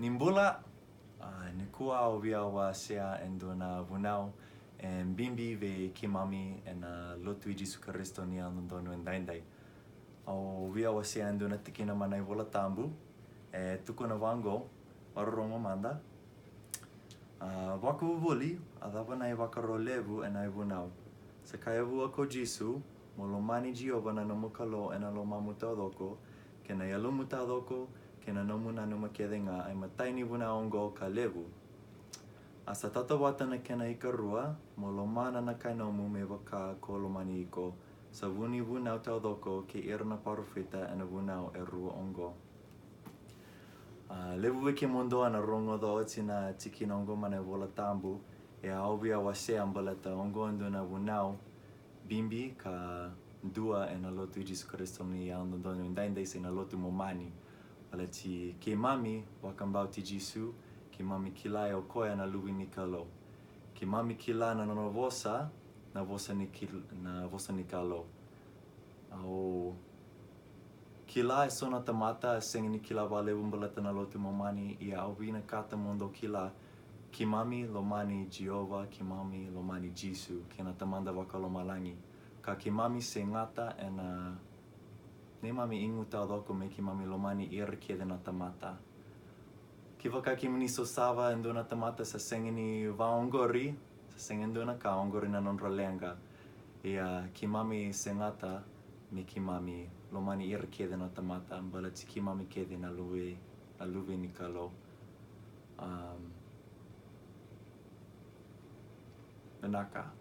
Nimbula, Nikua o via wa sea en dona vunau en bimbi ve kimami en lotu I Jesu Kristo ni andono en daindai. O via wa sea en dona tikina manai vola tambu tukuna wango warorongo manda. Waku vuli adava nai wakaro levu en ai vunau. Sa kaya vua ko Jesu mo lo mani Jehova na nomu kalo en alo mamuta doko ke na yalu muta doko ke na nomu na numa kedenga imatai ni vuna ongo ka levu. Asa tata wata na kena ika rua mo lo mana na kai nomu me waka ko lo mani iko sa vuni vunau tau doko ke ira na parofita en a vunau e rua ongo. Levu wiki mondoa na rongo do tina tiki na ongo mana vola tambu e aovia wa se ambaleta ongo ando na vunau bimbi ka dua e na lotu I Jesu Kristo ni ando dono indaindai se na lotu momani. Wala ti ke mami wakambau ti Jesu, ke mami kilai o koia na luwi ni kalo. Ke mami kila na no vosa, na vosa ni kalo. Au kila e sona tamata e sengi ni kila wale umbaleta na lotu momani ia au vina kata mondo kila ki mami lo mani Jehova, ki mami lo mani Jesu, ke na tamanda wakalo malangi. Ka ki mami se ngata e na ne mami ingu tau doko me ki mami lo mani ira kede na tamata. Ki waka ki mani so sava endo na tamata sa sengi ni vaongori, sa sengi endo na ka ongori na non ralenga. Ia ki mami se ngata me ki mami lo mani ira kede na tamata, mbala ti ki mami kede na luwe ni kalo. Nanaka.